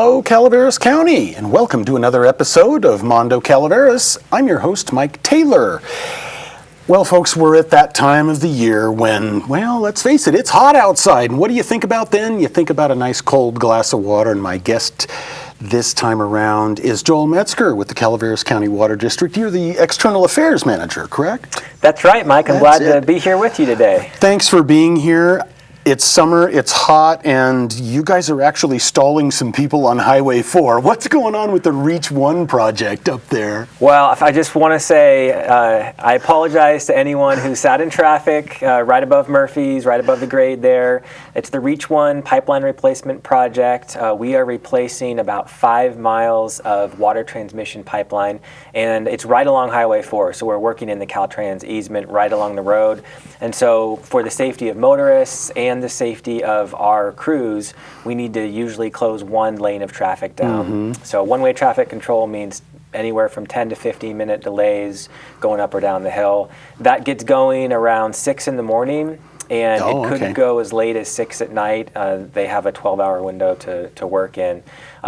Hello, Calaveras County, and welcome to another episode of Monda Calaveras. I'm your host, Mike Taylor. Well, folks, we're at that time of the year when, well, let's face it, it's hot outside. And what do you think about then? You think about a nice cold glass of water, and my guest this time around is Joel Metzger with the Calaveras County Water District. You're the External Affairs Manager, correct? That's right, Mike. I'm glad to be here with you today. Thanks for being here. It's summer, it's hot, and you guys are actually stalling some people on Highway 4. What's going on with the Reach 1 project up there? Well, I just want to say I apologize to anyone who sat in traffic right above Murphy's, right above the grade there. It's the Reach 1 pipeline replacement project. We are replacing about 5 miles of water transmission pipeline, and it's right along Highway 4. So we're working in the Caltrans easement right along the road. And so for the safety of motorists and the safety of our crews, we need to usually close one lane of traffic down. So one-way traffic control means anywhere from 10 to 15 minute delays going up or down the hill. That gets going around 6 in the morning, and it could go as late as 6 at night. They have a 12-hour window to work in.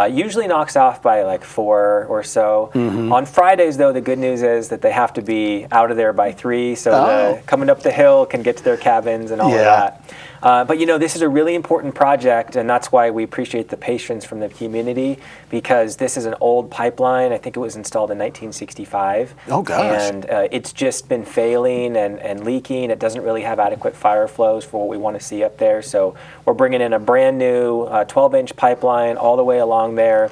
Usually knocks off by like 4 or so. On Fridays, though, the good news is that they have to be out of there by 3, so the coming up the hill can get to their cabins and all of that. But you know, this is a really important project, and that's why we appreciate the patience from the community, because this is an old pipeline. I think it was installed in 1965. Oh gosh. And it's just been failing and leaking. It doesn't really have adequate fire flows for what we want to see up there. So we're bringing in a brand new 12-inch pipeline all the way along there.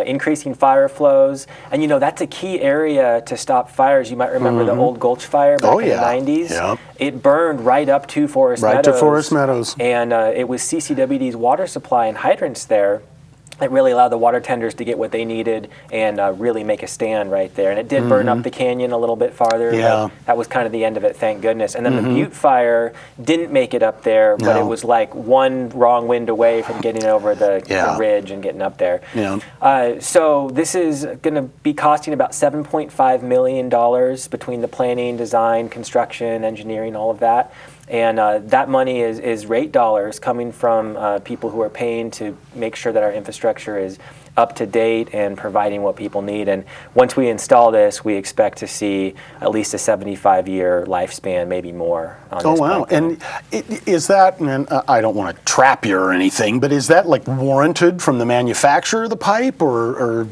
Increasing fire flows, and you know that's a key area to stop fires. You might remember the old Gulch fire back in the 90s. Yep. It burned right up to Forest Meadows. Right to Forest Meadows. And it was CCWD's water supply and hydrants there that really allowed the water tenders to get what they needed and really make a stand right there. And it did burn up the canyon a little bit farther, but that was kind of the end of it, thank goodness. And then the Butte fire didn't make it up there, but it was like one wrong wind away from getting over the ridge and getting up there. So this is going to be costing about $7.5 million between the planning, design, construction, engineering, all of that. And that money is rate dollars coming from people who are paying to make sure that our infrastructure is up to date and providing what people need. And once we install this, we expect to see at least a 75-year lifespan, maybe more. On this pipeline. And is that, and I don't want to trap you or anything, but is that like warranted from the manufacturer of the pipe, or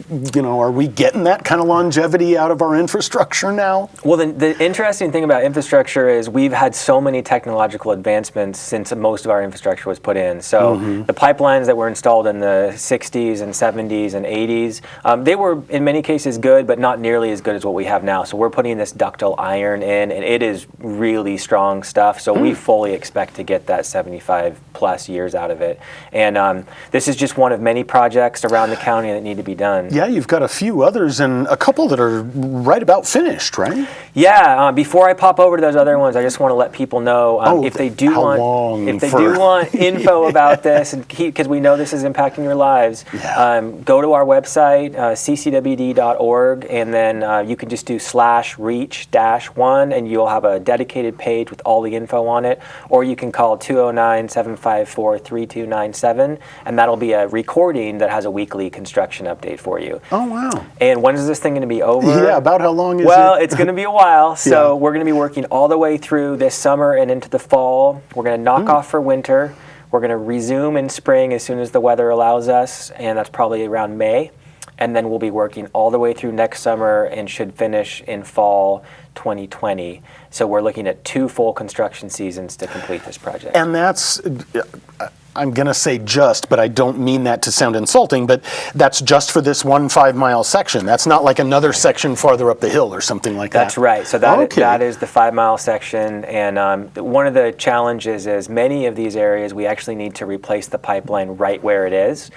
you know, are we getting that kind of longevity out of our infrastructure now? Well, the interesting thing about infrastructure is we've had so many technological advancements since most of our infrastructure was put in. So the pipelines that were installed in the 60s and 70s and 80s, they were in many cases good, but not nearly as good as what we have now. So we're putting this ductile iron in, and it is really strong stuff. So we fully expect to get that 75 plus years out of it. And this is just one of many projects around the county that need to be done. Yeah, you've got a few others and a couple that are right about finished, right? Yeah. Before I pop over to those other ones, I just want to let people know if they do want info about this, and because we know this is impacting your lives, go to our website, ccwd.org, and then you can just do /reach-1, and you'll have a dedicated page with all the info on it. Or you can call 209-754-3297, and that'll be a recording that has a weekly construction update for you. Oh, wow. And when is this thing going to be over? Yeah, about how long is it? Well, it's going to be a while. So we're going to be working all the way through this summer and into the fall. We're going to knock off for winter. We're going to resume in spring as soon as the weather allows us, and that's probably around May. And then we'll be working all the way through next summer and should finish in fall 2020. So we're looking at 2 full construction seasons to complete this project. And that's, I'm going to say just, but I don't mean that to sound insulting, but that's just for this one 5-mile section. That's not like another section farther up the hill or something like that. That's right. So that is the 5-mile section. And one of the challenges is many of these areas, we actually need to replace the pipeline right where it is.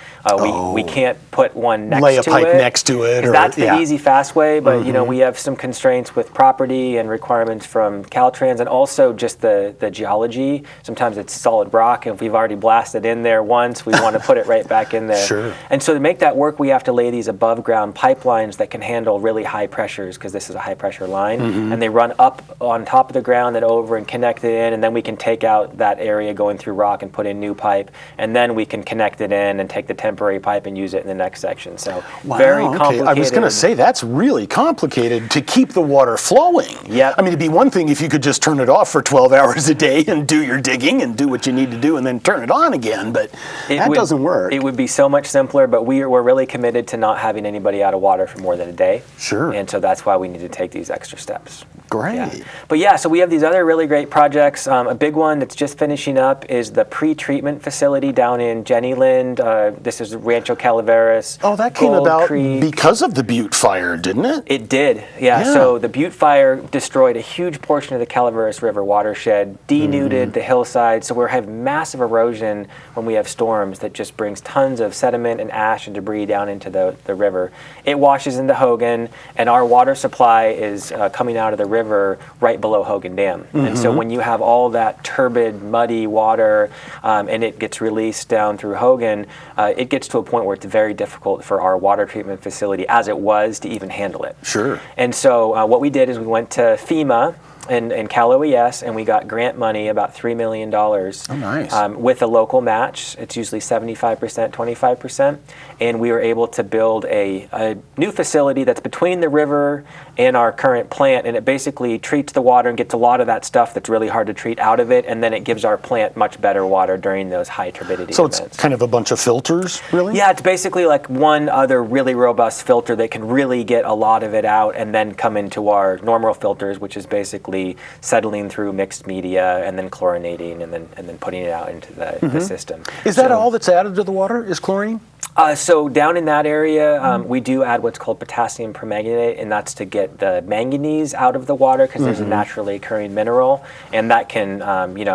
We can't put one next to it. Lay a pipe next to it. Or, that's the easy, fast way. But you know, we have some constraints with property and requirements from Caltrans, and also just the geology. Sometimes it's solid rock, and if we've already blasted blasted in there once, we want to put it right back in there. Sure. And so to make that work, we have to lay these above ground pipelines that can handle really high pressures, because this is a high pressure line, and they run up on top of the ground and over and connect it in, and then we can take out that area going through rock and put in new pipe, and then we can connect it in and take the temporary pipe and use it in the next section. So very complicated. I was going to say, that's really complicated to keep the water flowing. Yeah. I mean, it'd be one thing if you could just turn it off for 12 hours a day and do your digging and do what you need to do and then turn it on again, but that doesn't work. It would be so much simpler, but we're really committed to not having anybody out of water for more than a day. Sure. And so that's why we need to take these extra steps. Great. Yeah. But yeah, so we have these other really great projects. A big one that's just finishing up is the pretreatment facility down in Jennyland. This is Rancho Calaveras. Oh, that came Gold about Creek. because of the Butte fire, didn't it? It did, yeah. So the Butte fire destroyed a huge portion of the Calaveras River watershed, denuded the hillside, so we have massive erosion when we have storms that just brings tons of sediment and ash and debris down into the river. It washes into Hogan, and our water supply is coming out of the river right below Hogan Dam. And so when you have all that turbid, muddy water and it gets released down through Hogan, it gets to a point where it's very difficult for our water treatment facility, as it was, to even handle it. Sure. And so what we did is we went to FEMA and Cal OES, and we got grant money, about $3 million. Oh, nice. With a local match. It's usually 75%, 25%. And we were able to build a new facility that's between the river and our current plant, and it basically treats the water and gets a lot of that stuff that's really hard to treat out of it, and then it gives our plant much better water during those high turbidity events. It's kind of a bunch of filters, really? Yeah, it's basically like one other really robust filter that can really get a lot of it out and then come into our normal filters, which is basically settling through mixed media and then chlorinating and then putting it out into the system. Is that all that's added to the water, is chlorine? So down in that area, we do add what's called potassium permanganate, and that's to get the manganese out of the water, because there's a naturally occurring mineral, and that can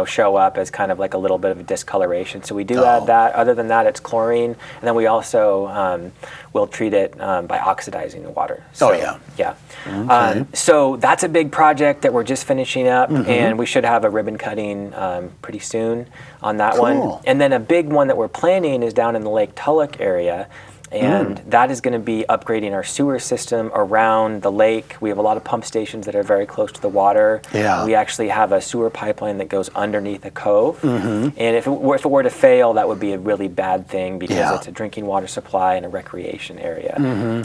show up as kind of like a little bit of a discoloration. So we do add that. Other than that, it's chlorine, and then we also will treat it by oxidizing the water. So, yeah. Okay. So that's a big project that we're just finishing up, and we should have a ribbon cutting pretty soon on that one. And then a big one that we're planning is down in the Lake Tulloch area, and that is going to be upgrading our sewer system around the lake. We have a lot of pump stations that are very close to the water. Yeah. We actually have a sewer pipeline that goes underneath a cove, and if it were to fail, that would be a really bad thing, because it's a drinking water supply and a recreation area.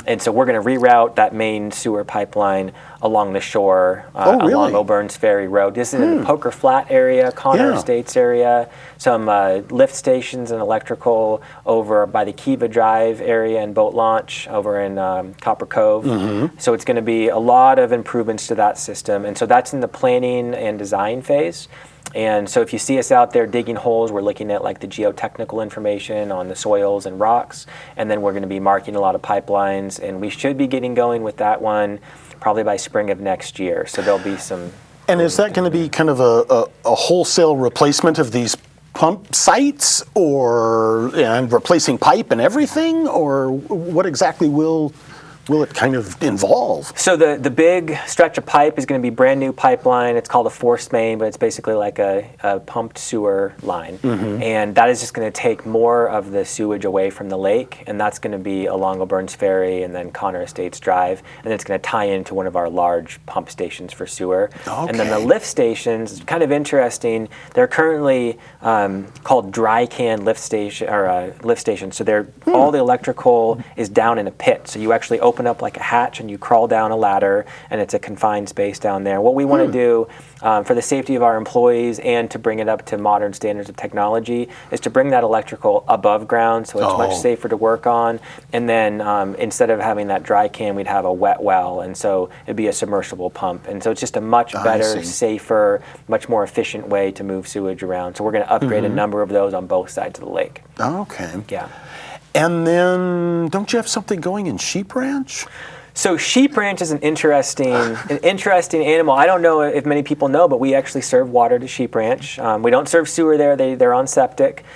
And so we're going to reroute that main sewer pipeline along the shore, along O'Byrne's Ferry Road. This is in the Poker Flat area, Connor Estates area, some lift stations and electrical over by the Kiva Drive area and boat launch over in Copper Cove. So it's going to be a lot of improvements to that system. And so that's in the planning and design phase. And so if you see us out there digging holes, we're looking at like the geotechnical information on the soils and rocks, and then we're going to be marking a lot of pipelines, and we should be getting going with that one probably by spring of next year. So there'll be some... And is that going to be kind of a wholesale replacement of these pump sites, and replacing pipe and everything, or what exactly will it kind of involve? So the big stretch of pipe is going to be brand new pipeline. It's called a forced main, but it's basically like a pumped sewer line. And that is just going to take more of the sewage away from the lake, and that's going to be along O'Byrne's Ferry and then Connor Estates Drive, and it's going to tie into one of our large pump stations for sewer. And then the lift stations, kind of interesting, they're currently called dry can lift station, or lift stations. So they're all the electrical is down in a pit. So you actually open up like a hatch and you crawl down a ladder, and it's a confined space down there. What we want to do for the safety of our employees and to bring it up to modern standards of technology is to bring that electrical above ground, so it's much safer to work on. And then instead of having that dry can, we'd have a wet well, and so it'd be a submersible pump. And so it's just a much better, safer, much more efficient way to move sewage around. So we're going to upgrade a number of those on both sides of the lake. Okay. Yeah. And then, don't you have something going in Sheep Ranch? So Sheep Ranch is an interesting animal. I don't know if many people know, but we actually serve water to Sheep Ranch. We don't serve sewer there. They're on septic.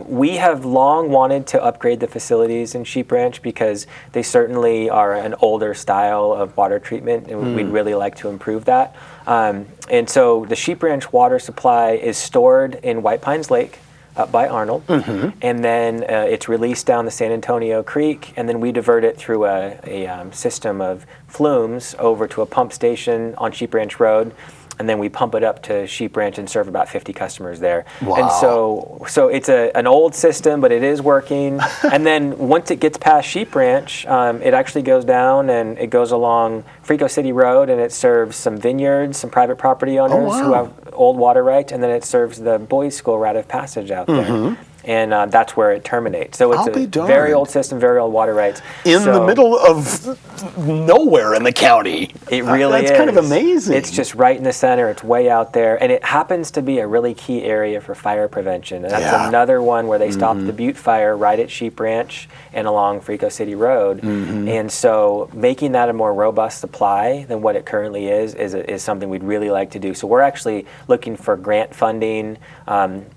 We have long wanted to upgrade the facilities in Sheep Ranch because they certainly are an older style of water treatment, and we'd really like to improve that. And so the Sheep Ranch water supply is stored in White Pines Lake. up by Arnold, and then it's released down the San Antonio Creek, and then we divert it through a system of flumes over to a pump station on Sheep Ranch Road, and then we pump it up to Sheep Ranch and serve about 50 customers there. Wow. And so it's an old system, but it is working. And then once it gets past Sheep Ranch, it actually goes down and it goes along Frico City Road, and it serves some vineyards, some private property owners who have old water rights, and then it serves the boys' school rite of passage out there. And that's where it terminates. So it's a very old system, very old water rights. In the middle of nowhere in the county. It really is. That's kind of amazing. It's just right in the center. It's way out there. And it happens to be a really key area for fire prevention. And that's another one where they stopped the butte fire right at Sheep Ranch and along Frico City Road. And so making that a more robust supply than what it currently is something we'd really like to do. So we're actually looking for grant funding,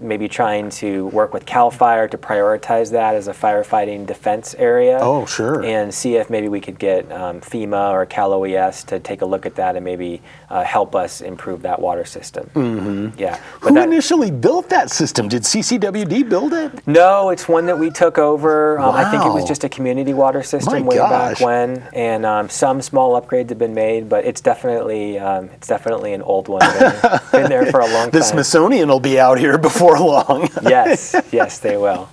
maybe trying to work with Cal Fire to prioritize that as a firefighting defense area. Oh, sure. And see if maybe we could get FEMA or Cal OES to take a look at that and maybe help us improve that water system. Yeah. Who initially built that system? Did CCWD build it? No, it's one that we took over. I think it was just a community water system back when, and some small upgrades have been made, but it's definitely an old one. Been there for a long time. The Smithsonian will be out here before long. Yes, they will.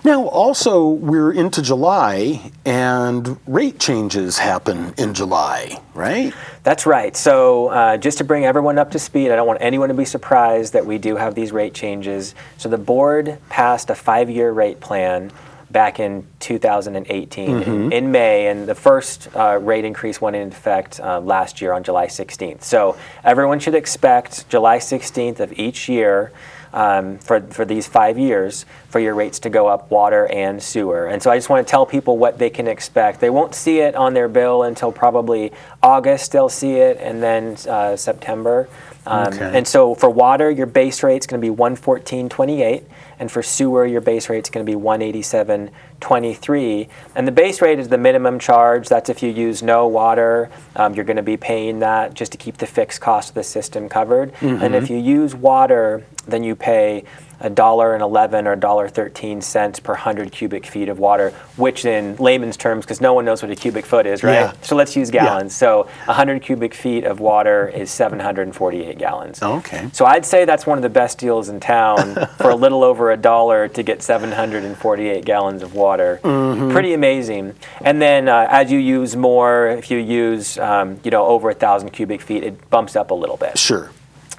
Now, also, we're into July, and rate changes happen in July, right? That's right. So just to bring everyone up to speed, I don't want anyone to be surprised that we do have these rate changes. So the board passed a 5-year rate plan back in 2018 in May, and the first rate increase went into effect last year on July 16th. So everyone should expect July 16th of each year for these 5 years for your rates to go up, water and sewer. And so I just want to tell people what they can expect. They won't see it on their bill until probably August. They'll see it, and then September. And so for water, your base rate's going to be $114.28, and for sewer, your base rate's going to be $187.23. And the base rate is the minimum charge. That's if you use no water, you're going to be paying that just to keep the fixed cost of the system covered. And if you use water, then you pay $1.11 or $1.13 per 100 cubic feet of water, which in layman's terms, because no one knows what a cubic foot is, right? Yeah. So let's use gallons. So 100 cubic feet of water is 748 gallons. Okay. So I'd say that's one of the best deals in town for a little over $1 to get 748 gallons of water. Pretty amazing. And then as you use more, if you use over 1,000 cubic feet, it bumps up a little bit. Sure.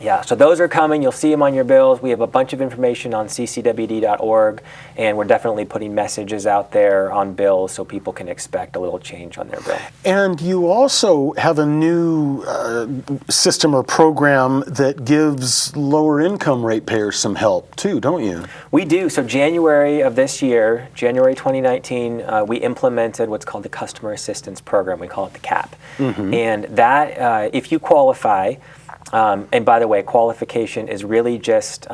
Yeah, so those are coming. You'll see them on your bills. We have a bunch of information on ccwd.org, and we're definitely putting messages out there on bills so people can expect a little change on their bill. And you also have a new system or program that gives lower income ratepayers some help too, don't you? We do. So January of this year, January 2019, we implemented what's called the Customer Assistance Program. We call it the CAP. And that, if you qualify, and by the way, qualification is really just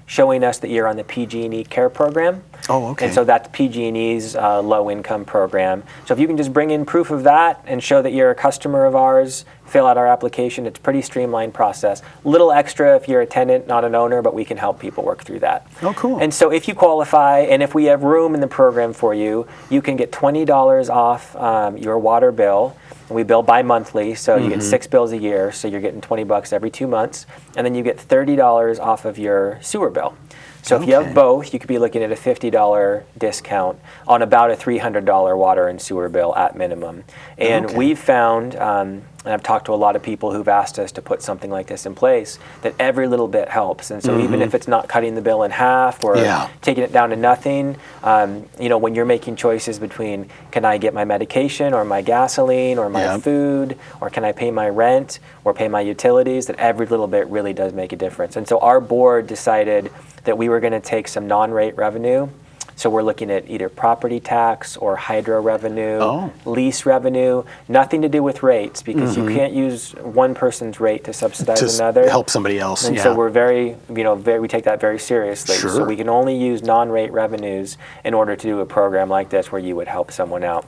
showing us that you're on the PG&E Care program. Oh, okay. And so that's PG&E's low-income program. So if you can just bring in proof of that and show that you're a customer of ours, fill out our application. It's a pretty streamlined process. A little extra if you're a tenant, not an owner, but we can help people work through that. Oh, cool. And so if you qualify, and if we have room in the program for you, you can get $20 off your water bill. We bill bi-monthly, so you get 6 bills a year, so you're getting $20 every 2 months, and then you get $30 off of your sewer bill. So if you have both, you could be looking at a $50 discount on about a $300 water and sewer bill at minimum. And we've found, and I've talked to a lot of people who've asked us to put something like this in place, that every little bit helps. And so even if it's not cutting the bill in half or taking it down to nothing, when you're making choices between can I get my medication or my gasoline or my food, or can I pay my rent or pay my utilities, that every little bit really does make a difference. And so our board decided that we were going to take some non-rate revenue. So we're looking at either property tax or hydro revenue, lease revenue, nothing to do with rates, because you can't use one person's rate to subsidize another. Help somebody else. And so we're very, we take that very seriously. Sure. So we can only use non-rate revenues in order to do a program like this where you would help someone out.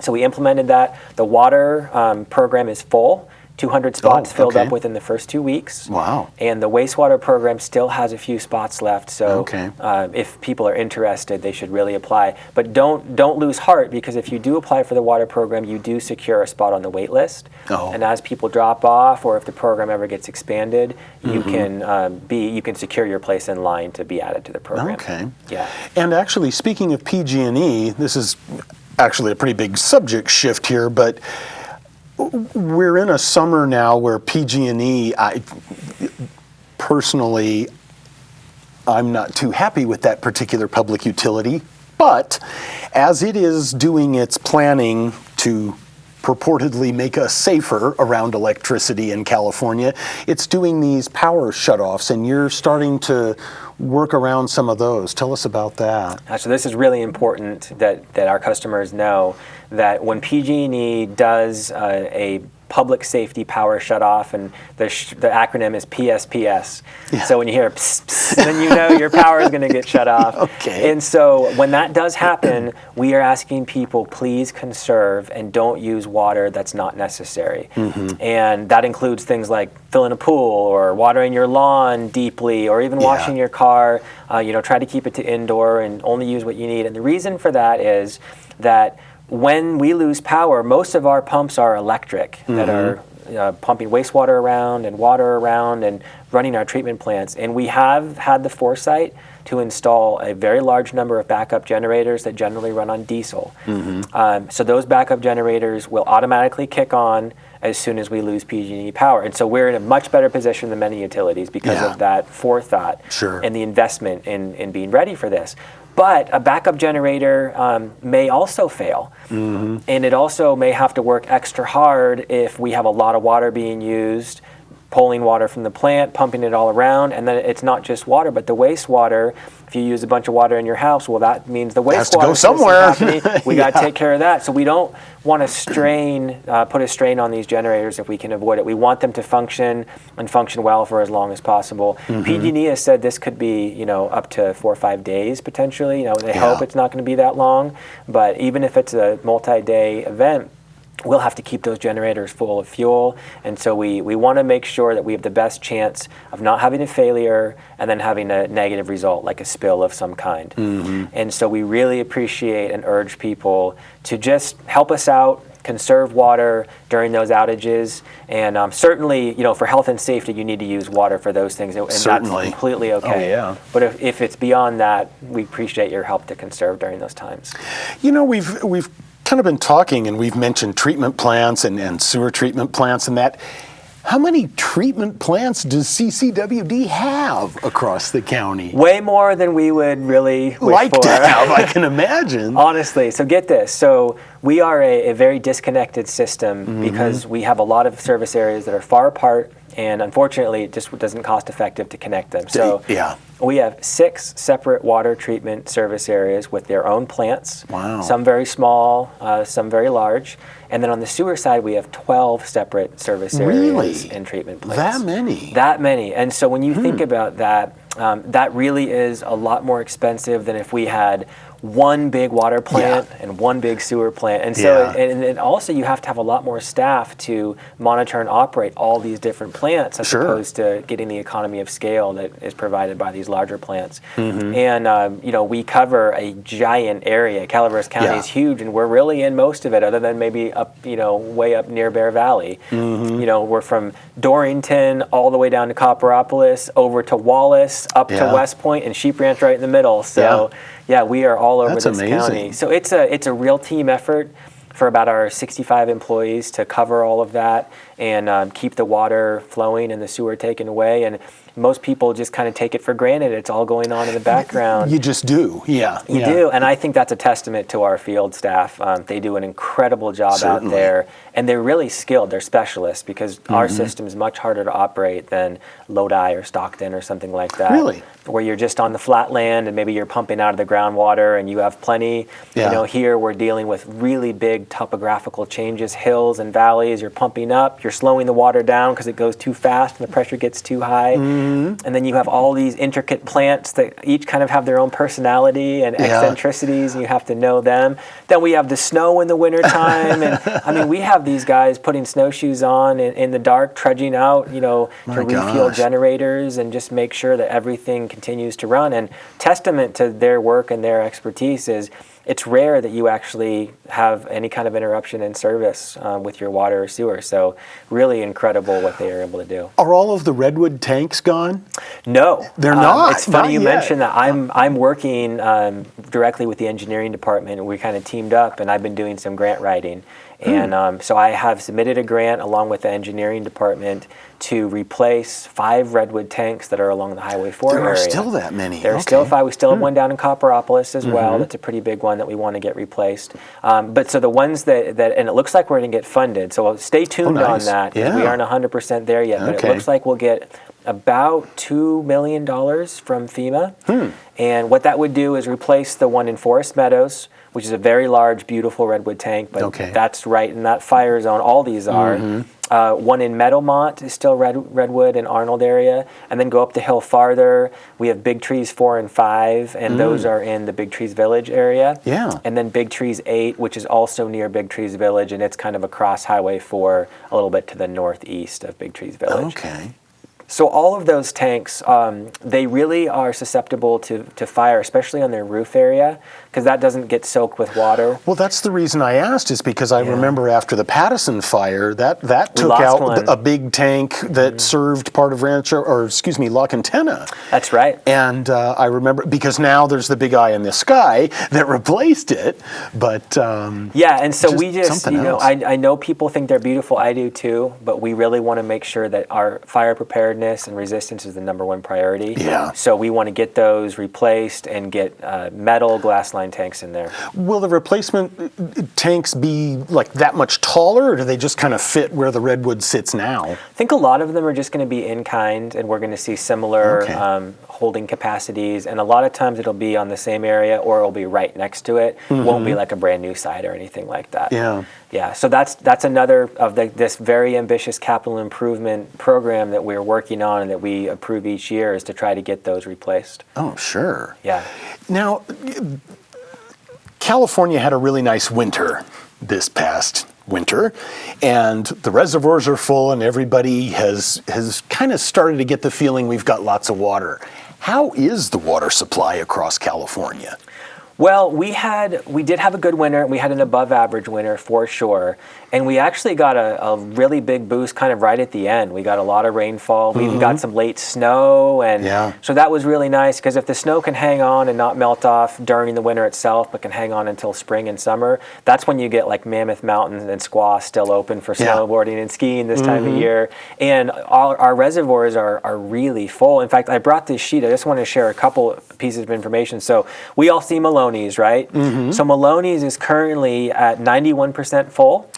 So we implemented that. The water program is full. 200 spots filled okay. up within the first 2 weeks. Wow. And the wastewater program still has a few spots left. So Okay. if people are interested, they should really apply. But don't lose heart, because if you do apply for the water program, you do secure a spot on the wait list. Oh. And as people drop off, or if the program ever gets expanded, you can secure your place in line to be added to the program. Okay. Yeah. And actually, speaking of PG&E, this is actually a pretty big subject shift here, but we're in a summer now where PG&E, personally, I'm not too happy with that particular public utility, but as it is doing its planning to purportedly make us safer around electricity in California, it's doing these power shutoffs, and you're starting to work around some of those. Tell us about that. So this is really important that our customers know that when PG&E does a public safety power shutoff, and the acronym is PSPS. Yeah. So when you hear pss, pss, then you know your power is going to get shut off. Okay. And so when that does happen, we are asking people, please conserve and don't use water that's not necessary. And that includes things like filling a pool, or watering your lawn deeply, or even washing your car. Try to keep it to indoor and only use what you need. And the reason for that is that when we lose power, most of our pumps are electric, that are pumping wastewater around and water around and running our treatment plants. And we have had the foresight to install a very large number of backup generators that generally run on diesel. So those backup generators will automatically kick on as soon as we lose PG&E power. And so we're in a much better position than many utilities because of that forethought and the investment in being ready for this. But a backup generator may also fail, and it also may have to work extra hard if we have a lot of water being used, pulling water from the plant, pumping it all around, and then it's not just water, but the wastewater. If you use a bunch of water in your house, well, that means the wastewater has to go somewhere. We got to take care of that. So we don't want to put a strain on these generators if we can avoid it. We want them to function and function well for as long as possible. PG&E has said this could be, up to 4 or 5 days potentially. They hope it's not going to be that long, but even if it's a multi-day event, we'll have to keep those generators full of fuel. And so we want to make sure that we have the best chance of not having a failure and then having a negative result, like a spill of some kind. And so we really appreciate and urge people to just help us out, conserve water during those outages. And certainly, for health and safety, you need to use water for those things. And Certainly. that's completely okay. Oh, yeah. But if it's beyond that, we appreciate your help to conserve during those times. We've kind of been talking, and we've mentioned treatment plants and sewer treatment plants and that. How many treatment plants does CCWD have across the county? Way more than we would really wish like for. to have, I can imagine. Honestly, so get this. So we are a very disconnected system because we have a lot of service areas that are far apart, and unfortunately, it just doesn't cost effective to connect them. So we have 6 separate water treatment service areas with their own plants. Wow. Some very small, some very large. And then on the sewer side, we have 12 separate service areas and treatment plants. That many? That many. And so when you think about that, that really is a lot more expensive than if we had one big water plant and one big sewer plant. And so, and also you have to have a lot more staff to monitor and operate all these different plants as opposed to getting the economy of scale that is provided by these larger plants. And, we cover a giant area. Calaveras County is huge, and we're really in most of it, other than maybe up, way up near Bear Valley. We're from Dorrington all the way down to Copperopolis, over to Wallace, up to West Point, and Sheep Ranch right in the middle. So we are all over this county. So it's a real team effort for about our 65 employees to cover all of that and keep the water flowing and the sewer taken away. And most people just kind of take it for granted. It's all going on in the background. You just do, You do, and I think that's a testament to our field staff. They do an incredible job out there, and they're really skilled. They're specialists because our system is much harder to operate than Lodi or Stockton or something like that. Really? Where you're just on the flat land and maybe you're pumping out of the groundwater and you have plenty. Here we're dealing with really big topographical changes, hills and valleys. You're pumping up, you're slowing the water down because it goes too fast and the pressure gets too high. And then you have all these intricate plants that each kind of have their own personality and eccentricities, and you have to know them. Then we have the snow in the wintertime, and I mean, we have these guys putting snowshoes on in the dark, trudging out, to refuel generators and just make sure that everything continues to run. And testament to their work and their expertise is it's rare that you actually have any kind of interruption in service with your water or sewer. So really incredible what they are able to do. Are all of the Redwood tanks gone? No. They're not? It's funny Not you yet. mentioned that. I'm working directly with the engineering department. We kind of teamed up, and I've been doing some grant writing. And so I have submitted a grant along with the engineering department to replace 5 Redwood tanks that are along the Highway 4 area. There are still that many. There are still 5. We still have one down in Copperopolis as well. That's a pretty big one that we want to get replaced. But so the ones that and it looks like we're going to get funded. So stay tuned on that. 'Cause we aren't 100% there yet, but it looks like we'll get about $2 million from FEMA. And what that would do is replace the one in Forest Meadows, which is a very large, beautiful Redwood tank, but that's right in that fire zone. All these are. One in Meadowmont is still Redwood and Arnold area. And then go up the hill farther. We have Big Trees 4 and 5, and those are in the Big Trees Village area. And then Big Trees 8, which is also near Big Trees Village, and it's kind of across Highway 4, a little bit to the northeast of Big Trees Village. So all of those tanks, they really are susceptible to fire, especially on their roof area, because that doesn't get soaked with water. Well, that's the reason I asked, is because I remember after the Pattison fire, that took out a big tank that served part of La Quintana. That's right. And I remember, because now there's the big eye in the sky that replaced it, but and so we just, I know people think they're beautiful, I do too, but we really want to make sure that our fire preparedness and resistance is the #1 priority. So we want to get those replaced and get metal glass line tanks in there. Will the replacement tanks be like that much taller, or do they just kind of fit where the Redwood sits now? I think a lot of them are just going to be in kind, and we're going to see similar holding capacities, and a lot of times it'll be on the same area or it'll be right next to it. It won't be like a brand new site or anything like that. So that's another of this very ambitious capital improvement program that we're working on and that we approve each year, is to try to get those replaced. Oh, sure. Now, California had a really nice winter this past winter, and the reservoirs are full, and everybody has kind of started to get the feeling we've got lots of water. How is the water supply across California? Well, we did have a good winter. We had an above average winter for sure. And we actually got a really big boost kind of right at the end. We got a lot of rainfall. We even got some late snow. And so that was really nice, because if the snow can hang on and not melt off during the winter itself, but can hang on until spring and summer, that's when you get like Mammoth Mountain and Squaw still open for snowboarding and skiing this time of year. And our reservoirs are really full. In fact, I brought this sheet. I just want to share a couple pieces of information. So we all see Maloney's, right? So Maloney's is currently at 91% full.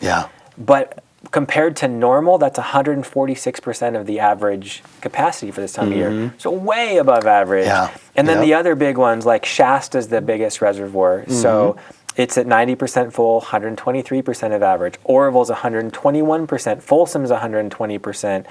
But compared to normal, that's 146% of the average capacity for this time of year. So way above average. And then the other big ones, like Shasta's the biggest reservoir. So it's at 90% full, 123% of average. Oroville's 121%. Folsom's 120%.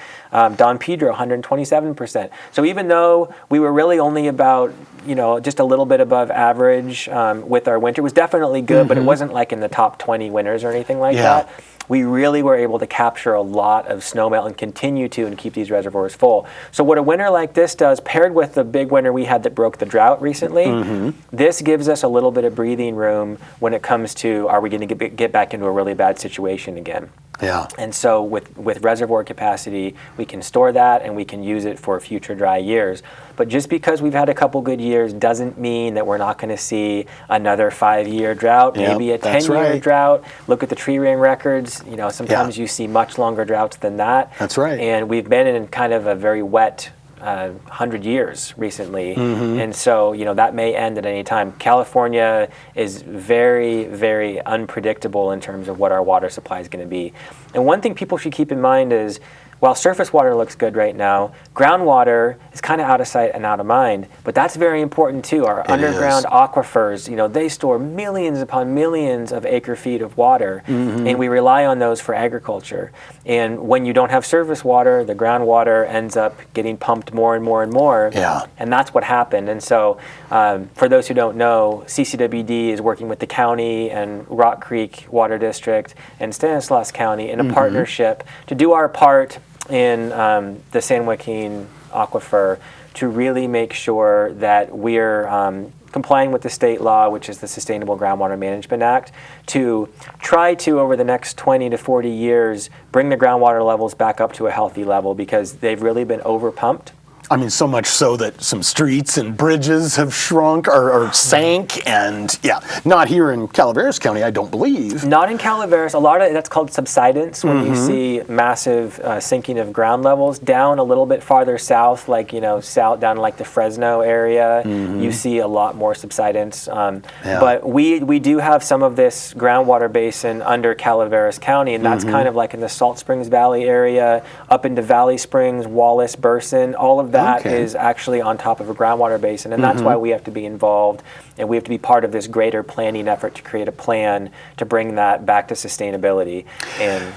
Don Pedro, 127%. So even though we were really only about, just a little bit above average with our winter, it was definitely good, but it wasn't like in the top 20 winters or anything like that. We really were able to capture a lot of snowmelt and continue to and keep these reservoirs full. So what a winter like this does, paired with the big winter we had that broke the drought recently, this gives us a little bit of breathing room when it comes to, are we going to get back into a really bad situation again? And so with reservoir capacity, we can store that and we can use it for future dry years. But just because we've had a couple good years doesn't mean that we're not going to see another 5-year drought, maybe a 10-year drought. Look at the tree ring records. Sometimes you see much longer droughts than that. And we've been in kind of a very wet 100 years recently, and so that may end at any time. California is very, very unpredictable in terms of what our water supply is going to be. And one thing people should keep in mind is while surface water looks good right now, groundwater is kind of out of sight and out of mind. But that's very important too. Our underground aquifers, they store millions upon millions of acre feet of water, and we rely on those for agriculture. And when you don't have surface water, the groundwater ends up getting pumped more and more and more. Yeah. And that's what happened. And so for those who don't know, CCWD is working with the county and Rock Creek Water District and Stanislaus County in a partnership to do our part in the San Joaquin Aquifer to really make sure that we're complying with the state law, which is the Sustainable Groundwater Management Act, to try to, over the next 20 to 40 years, bring the groundwater levels back up to a healthy level, because they've really been overpumped. I mean, so much so that some streets and bridges have shrunk or sank, and not here in Calaveras County, I don't believe. Not in Calaveras. A lot of that's called subsidence, when you see massive sinking of ground levels. Down a little bit farther south, like, south down like the Fresno area, you see a lot more subsidence. But we do have some of this groundwater basin under Calaveras County, and that's kind of like in the Salt Springs Valley area, up into Valley Springs, Wallace, Burson, all of that is actually on top of a groundwater basin, and that's why we have to be involved, and we have to be part of this greater planning effort to create a plan to bring that back to sustainability. And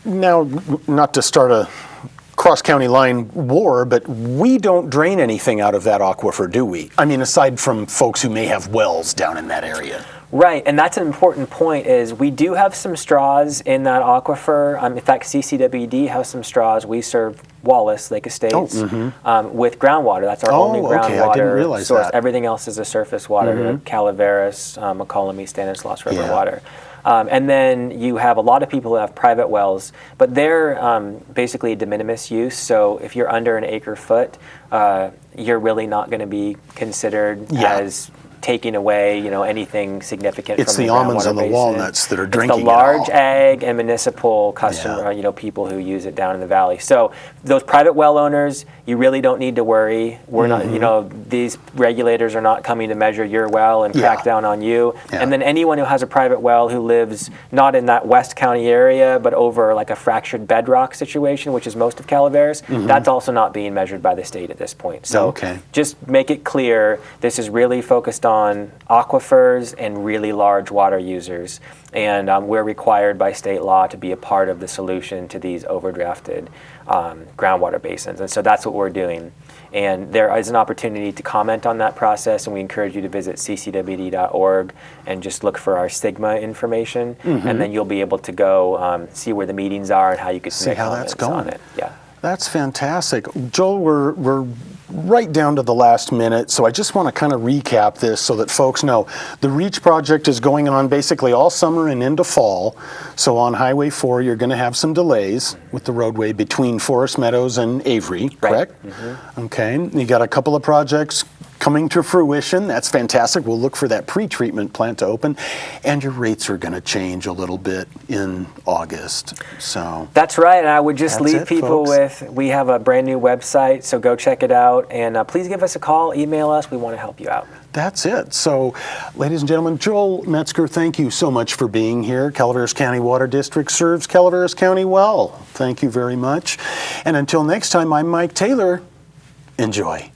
now, not to start a cross-county line war, but we don't drain anything out of that aquifer, do we? I mean, aside from folks who may have wells down in that area. Right, and that's an important point, is we do have some straws in that aquifer. In fact, CCWD has some straws. We serve Wallace, Lake Estates, with groundwater. That's our only groundwater I didn't realize source. that. Everything else is a surface water, Calaveras, McCollum, Stanislaus River water. And then you have a lot of people who have private wells, but they're basically de minimis use. So if you're under an acre foot, you're really not going to be considered as taking away, anything significant. It's from the almonds and the walnuts that are drinking it all. The large ag and municipal customer, people who use it down in the valley. So those private well owners, you really don't need to worry. We're not, these regulators are not coming to measure your well and crack down on you. And then anyone who has a private well who lives not in that West County area, but over like a fractured bedrock situation, which is most of Calaveras, that's also not being measured by the state at this point. So just make it clear, this is really focused on aquifers and really large water users, and we're required by state law to be a part of the solution to these overdrafted groundwater basins, and so that's what we're doing. And there is an opportunity to comment on that process, and we encourage you to visit ccwd.org and just look for our STIGMA information, and then you'll be able to go see where the meetings are and how you can see how that's going on it. That's fantastic. Joel, we're right down to the last minute, so I just want to kind of recap this so that folks know. The REACH project is going on basically all summer and into fall. So on Highway 4, you're going to have some delays with the roadway between Forest Meadows and Avery, correct? Okay. You got a couple of projects coming to fruition. That's fantastic. We'll look for that pretreatment plant to open, and your rates are going to change a little bit in August. So that's right. And I would just leave people folks. with, we have a brand new website, so go check it out, and please give us a call, email us. We want to help you out. That's it. So, ladies and gentlemen, Joel Metzger, thank you so much for being here. Calaveras County Water District serves Calaveras County well. Thank you very much. And until next time, I'm Mike Taylor. Enjoy.